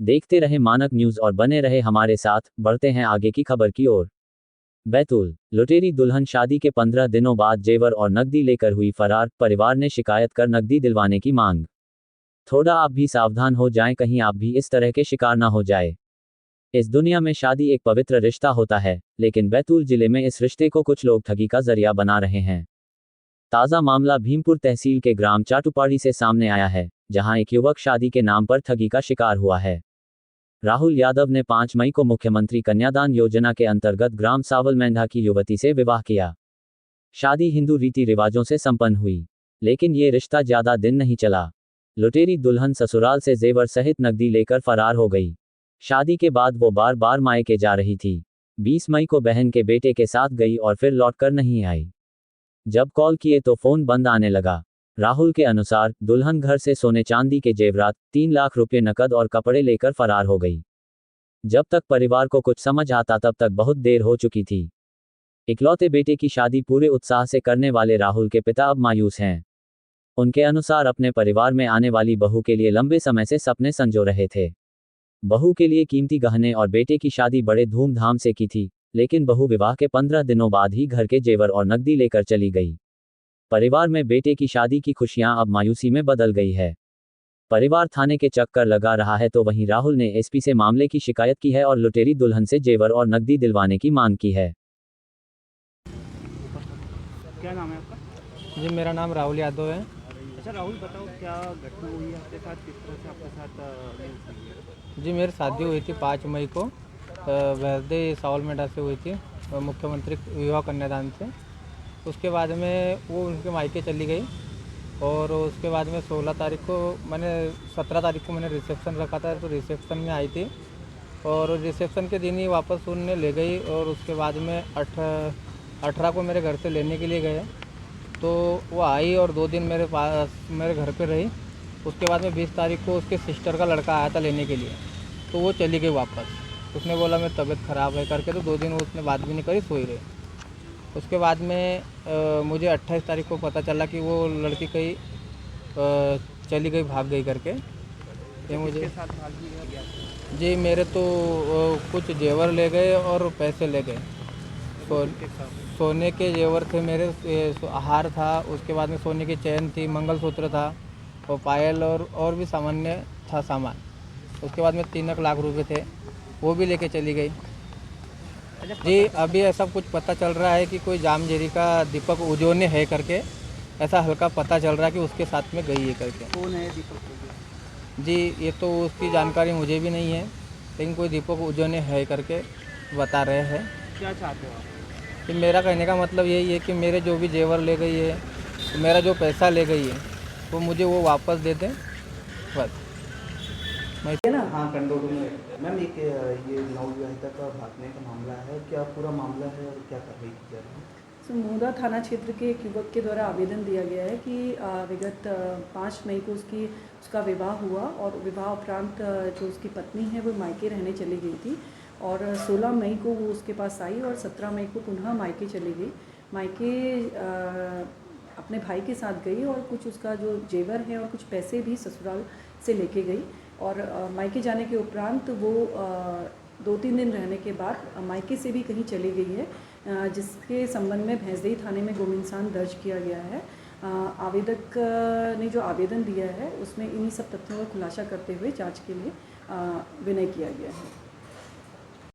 देखते रहे मानक न्यूज़ और बने रहे हमारे साथ। बढ़ते हैं आगे की खबर की ओर। बैतूल लुटेरी दुल्हन शादी के 15 दिनों बाद जेवर और नकदी लेकर हुई फरार। परिवार ने शिकायत कर नकदी दिलवाने की मांग। थोड़ा आप भी सावधान हो जाएं, कहीं आप भी इस तरह के शिकार ना हो जाए। इस दुनिया में शादी एक पवित्र रिश्ता होता है, लेकिन बैतूल जिले में इस रिश्ते को कुछ लोग ठगी का जरिया बना रहे हैं। ताज़ा मामला भीमपुर तहसील के ग्राम चाटुपाड़ी से सामने आया है, जहां एक युवक शादी के नाम पर ठगी का शिकार हुआ है। राहुल यादव ने 5 मई को मुख्यमंत्री कन्यादान योजना के अंतर्गत ग्राम सावल मेंढा की युवती से विवाह किया। शादी हिंदू रीति रिवाजों से संपन्न हुई, लेकिन ये रिश्ता ज्यादा दिन नहीं चला। लुटेरी दुल्हन ससुराल से जेवर सहित नकदी लेकर फरार हो गई। शादी के बाद वो बार बार मायके जा रही थी। 20 मई को बहन के बेटे के साथ गई और फिर लौटकर नहीं आई। जब कॉल किए तो फोन बंद आने लगा। राहुल के अनुसार दुल्हन घर से सोने चांदी के जेवरात, 3 लाख रुपए नकद और कपड़े लेकर फरार हो गई। जब तक परिवार को कुछ समझ आता तब तक बहुत देर हो चुकी थी। इकलौते बेटे की शादी पूरे उत्साह से करने वाले राहुल के पिता अब मायूस हैं। उनके अनुसार अपने परिवार में आने वाली बहू के लिए लंबे समय से सपने संजो रहे थे। बहू के लिए कीमती गहने और बेटे की शादी बड़े धूमधाम से की थी, लेकिन बहू विवाह के 15 दिनों बाद ही घर के जेवर और नकदी लेकर चली गई। परिवार में बेटे की शादी की खुशियां अब मायूसी में बदल गई है। परिवार थाने के चक्कर लगा रहा है, तो वहीं राहुल ने एसपी से मामले की शिकायत की है और लुटेरी दुल्हन से जेवर और नकदी दिलवाने की मांग की है। क्या नाम है आपका? जी मेरा नाम राहुल यादव है। अच्छा राहुल, बताओ क्या घटना हुई है आपके साथ, किस तरह से आपके साथ न्यूज़ हुई है? जी मेरी शादी हुई थी 5 मई को वैदे सावल मेंढा से हुई थी, मुख्यमंत्री विवाह कन्यादान से। उसके बाद में वो उनके मायके चली गई और उसके बाद में 16 तारीख को 17 तारीख को मैंने रिसेप्शन रखा था, तो रिसेप्शन में आई थी और रिसेप्शन के दिन ही वापस उन्हें ले गई। और उसके बाद में 18 को मेरे घर से लेने के लिए गए, तो वो आई और 2 दिन मेरे पास मेरे घर पे रही। उसके बाद में 20 तारीख को उसके सिस्टर का लड़का आया था लेने के लिए, तो वो चली गई वापस। उसने बोला मेरी तबीयत ख़राब है करके, तो 2 दिन उसने बात भी नहीं करी, सोई रही। उसके बाद में मुझे 28 तारीख को पता चला कि वो लड़की कहीं चली गई, भाग गई करके। ये मुझे किसके साथ भागी है क्या? जी मेरे तो कुछ जेवर ले गए और पैसे ले गए। किसके साथ? सोने के जेवर थे मेरे, हार था, उसके बाद में सोने की चैन थी, मंगलसूत्र था और पायल और भी सामान्य था सामान। उसके बाद में 3 लाख रुपए थे, वो भी लेके चली गई। जी अभी ऐसा कुछ पता चल रहा है कि कोई जामझेरी का दीपक उजोने है करके, ऐसा हल्का पता चल रहा है कि उसके साथ में गई है करके। कौन है दीपक उजोने? जी ये तो उसकी जानकारी मुझे भी नहीं है, लेकिन कोई दीपक उजोने है करके बता रहे हैं। क्या चाहते हो आप? कि मेरा कहने का मतलब यही है कि मेरे जो भी जेवर ले गई है, तो मेरा जो पैसा ले गई है, तो मुझे वो वापस दे दें बस। है ना? हाँ, कंडोडू में। मैम एक ये नवविवाहिता का भागने का मामला है, क्या पूरा मामला है और क्या कार्रवाई की जा रही है? मोदा थाना क्षेत्र के एक युवक के द्वारा आवेदन दिया गया है कि विगत 5 मई को उसका विवाह हुआ और विवाह उपरांत जो उसकी पत्नी है वो मायके रहने चली गई थी और 16 मई को वो उसके पास आई और 17 मई को पुनः मायके चली गई। मायके अपने भाई के साथ गई और कुछ उसका जो जेवर है और कुछ पैसे भी ससुराल से लेके गई और मायके जाने के उपरांत वो 2-3 दिन रहने के बाद मायके से भी कहीं चली गई है, जिसके संबंध में भैंसदेही थाने में गुम-इंसान दर्ज किया गया है। आवेदक ने जो आवेदन दिया है उसमें इन्हीं सब तथ्यों का खुलासा करते हुए जांच के लिए विनय किया गया है।